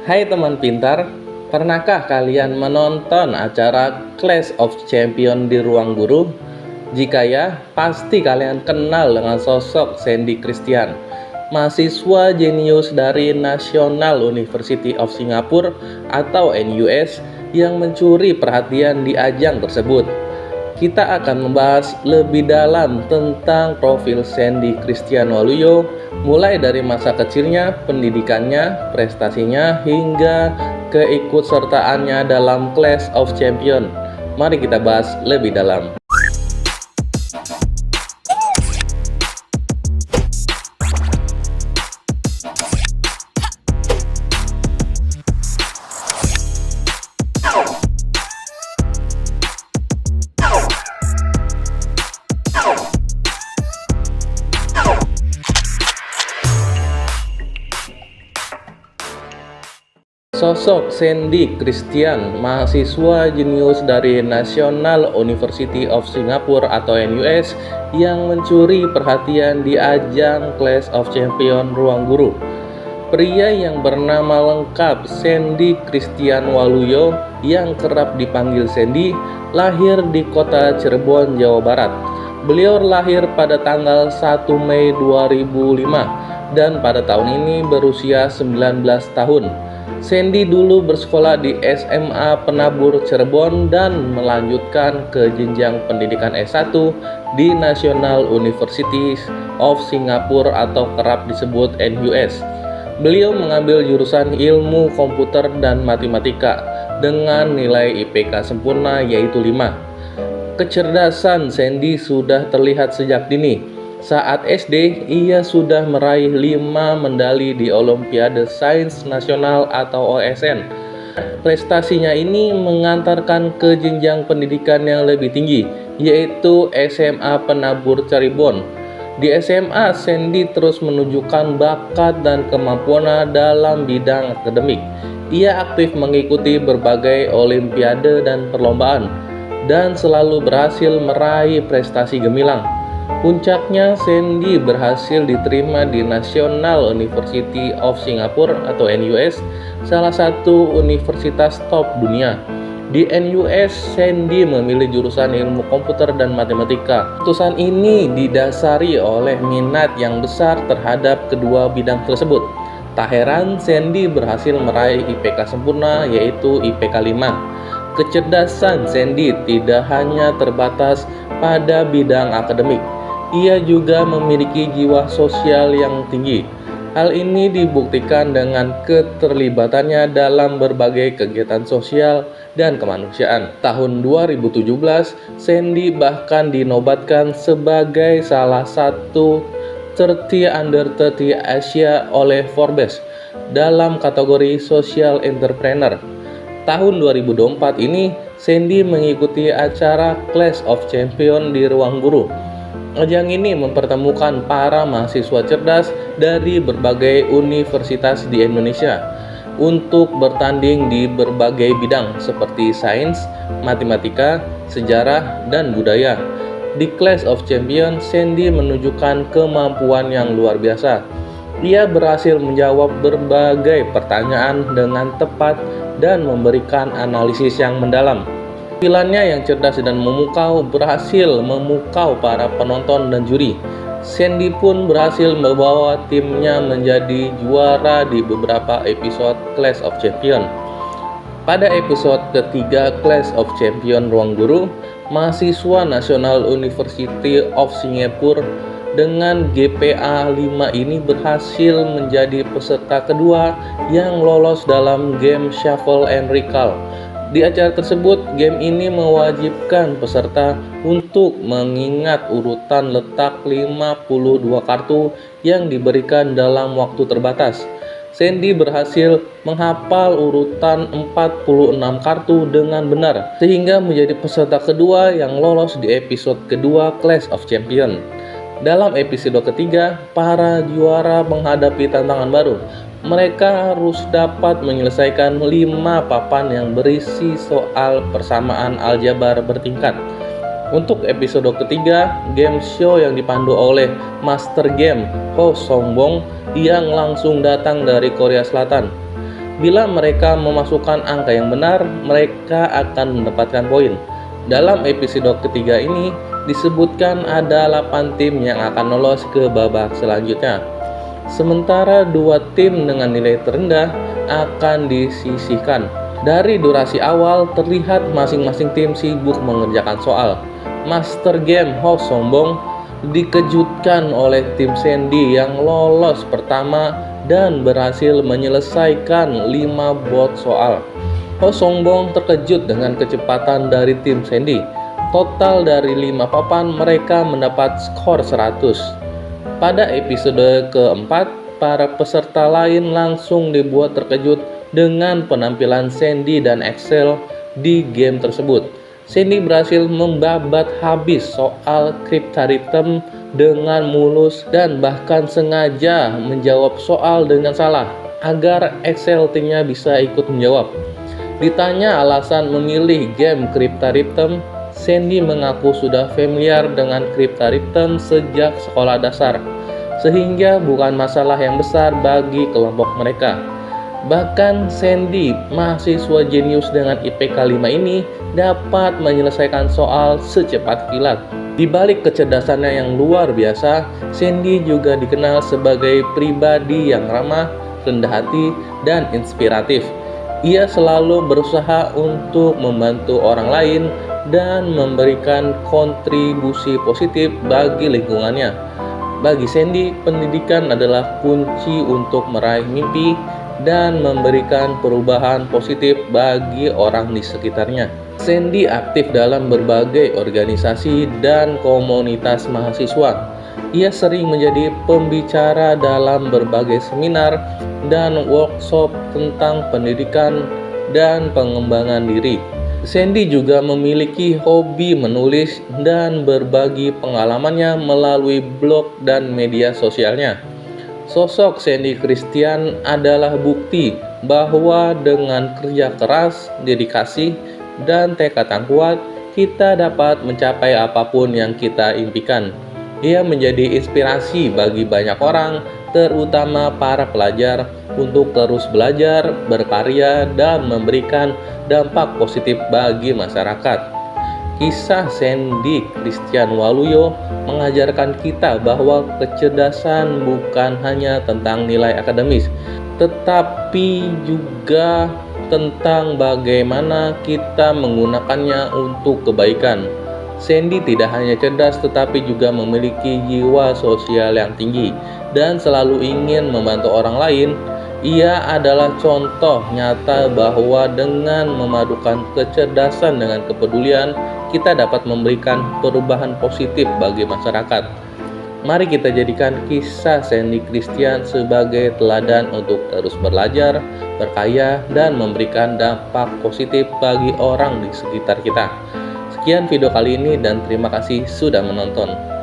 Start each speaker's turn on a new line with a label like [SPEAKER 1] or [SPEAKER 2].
[SPEAKER 1] Hai teman pintar, pernahkah kalian menonton acara Clash of Champions di ruang guru? Jika ya, pasti kalian kenal dengan sosok Sandy Christian, mahasiswa jenius dari National University of Singapore atau NUS yang mencuri perhatian di ajang tersebut. Kita akan membahas lebih dalam tentang profil Sandy Christian Waluyo, mulai dari masa kecilnya, pendidikannya, prestasinya, hingga keikutsertaannya dalam Clash of Champions. Mari kita bahas lebih dalam. Sosok Sandy Christian, mahasiswa jenius dari National University of Singapore atau NUS yang mencuri perhatian di ajang Clash of Champions ruang guru. Pria yang bernama lengkap Sandy Christian Waluyo yang kerap dipanggil Sandy, lahir di kota Cirebon, Jawa Barat. Beliau lahir pada tanggal 1 Mei 2005 dan pada tahun ini berusia 19 tahun. Sandy dulu bersekolah di SMA Penabur Cirebon dan melanjutkan ke jenjang pendidikan S1 di National University of Singapore atau kerap disebut NUS. Beliau mengambil jurusan ilmu komputer dan matematika dengan nilai IPK sempurna yaitu 5. Kecerdasan Sandy sudah terlihat sejak dini. Saat SD, ia sudah meraih 5 medali di Olimpiade Sains Nasional atau OSN. Prestasinya ini mengantarkan ke jenjang pendidikan yang lebih tinggi, yaitu SMA Penabur Cirebon. Di SMA, Sandy terus menunjukkan bakat dan kemampuannya dalam bidang akademik. Ia aktif mengikuti berbagai olimpiade dan perlombaan, dan selalu berhasil meraih prestasi gemilang. Puncaknya, Sandy berhasil diterima di National University of Singapore atau NUS, salah satu universitas top dunia. Di NUS, Sandy memilih jurusan ilmu komputer dan matematika. Keputusan ini didasari oleh minat yang besar terhadap kedua bidang tersebut. Tak heran, Sandy berhasil meraih IPK sempurna yaitu IPK 5. Kecerdasan Sandy tidak hanya terbatas pada bidang akademik. Ia juga memiliki jiwa sosial yang tinggi. Hal ini dibuktikan dengan keterlibatannya dalam berbagai kegiatan sosial dan kemanusiaan. Tahun 2017, Sandy bahkan dinobatkan sebagai salah satu 30 Under 30 Asia oleh Forbes dalam kategori Social Entrepreneur. Tahun 2024 ini, Sandy mengikuti acara Clash of Champions di ruang guru. Ajang ini mempertemukan para mahasiswa cerdas dari berbagai universitas di Indonesia untuk bertanding di berbagai bidang seperti sains, matematika, sejarah, dan budaya. Di Clash of Champions, Sandy menunjukkan kemampuan yang luar biasa. Ia berhasil menjawab berbagai pertanyaan dengan tepat dan memberikan analisis yang mendalam. Tampilannya yang cerdas dan memukau berhasil memukau para penonton dan juri. Sandy pun berhasil membawa timnya menjadi juara di beberapa episode Clash of Champions. Pada episode ketiga Clash of Champions ruang guru, mahasiswa National University of Singapore dengan GPA 5 ini berhasil menjadi peserta kedua yang lolos dalam game Shuffle and Recall. Di acara tersebut, game ini mewajibkan peserta untuk mengingat urutan letak 52 kartu yang diberikan dalam waktu terbatas. Sandy berhasil menghafal urutan 46 kartu dengan benar, sehingga menjadi peserta kedua yang lolos di episode kedua Clash of Champions. Dalam episode ketiga, para juara menghadapi tantangan baru. Mereka harus dapat menyelesaikan 5 papan yang berisi soal persamaan aljabar bertingkat. Untuk episode ketiga, game show yang dipandu oleh Master Game Ho Songbong yang langsung datang dari Korea Selatan. Bila mereka memasukkan angka yang benar, mereka akan mendapatkan poin. Dalam episode ketiga ini, disebutkan ada 8 tim yang akan lolos ke babak selanjutnya. Sementara 2 tim dengan nilai terendah akan disisihkan. Dari durasi awal, terlihat masing-masing tim sibuk mengerjakan soal. Master Game Host Sombong dikejutkan oleh tim Sandy yang lolos pertama dan berhasil menyelesaikan 5 bot soal. Host Sombong terkejut dengan kecepatan dari tim Sandy. Total dari 5 papan mereka mendapat skor 100. Pada episode keempat, para peserta lain langsung dibuat terkejut dengan penampilan Sandy dan Excel di game tersebut. Sandy berhasil membabat habis soal Cryptarhythm dengan mulus dan bahkan sengaja menjawab soal dengan salah agar Excel timnya bisa ikut menjawab. Ditanya alasan memilih game Cryptarhythm, Sandy mengaku sudah familiar dengan Cryptarhythm sejak sekolah dasar, sehingga bukan masalah yang besar bagi kelompok mereka. Bahkan Sandy, mahasiswa jenius dengan IPK 5 ini, dapat menyelesaikan soal secepat kilat. Di balik kecerdasannya yang luar biasa, Sandy juga dikenal sebagai pribadi yang ramah, rendah hati, dan inspiratif. Ia selalu berusaha untuk membantu orang lain dan memberikan kontribusi positif bagi lingkungannya. Bagi Sandy, pendidikan adalah kunci untuk meraih mimpi dan memberikan perubahan positif bagi orang di sekitarnya. Sandy aktif dalam berbagai organisasi dan komunitas mahasiswa. Ia sering menjadi pembicara dalam berbagai seminar dan workshop tentang pendidikan dan pengembangan diri. Sandy juga memiliki hobi menulis dan berbagi pengalamannya melalui blog dan media sosialnya. Sosok Sandy Christian adalah bukti bahwa dengan kerja keras, dedikasi, dan tekad yang kuat, kita dapat mencapai apapun yang kita impikan. Ia menjadi inspirasi bagi banyak orang, terutama para pelajar, untuk terus belajar, berkarya, dan memberikan dampak positif bagi masyarakat. Kisah Sandy Christian Waluyo mengajarkan kita bahwa kecerdasan bukan hanya tentang nilai akademis, tetapi juga tentang bagaimana kita menggunakannya untuk kebaikan. Sandy tidak hanya cerdas tetapi juga memiliki jiwa sosial yang tinggi dan selalu ingin membantu orang lain. Ia adalah contoh nyata bahwa dengan memadukan kecerdasan dengan kepedulian, kita dapat memberikan perubahan positif bagi masyarakat. Mari kita jadikan kisah Sandy Christian sebagai teladan untuk terus belajar, berkarya, dan memberikan dampak positif bagi orang di sekitar kita. Sekian video kali ini dan terima kasih sudah menonton.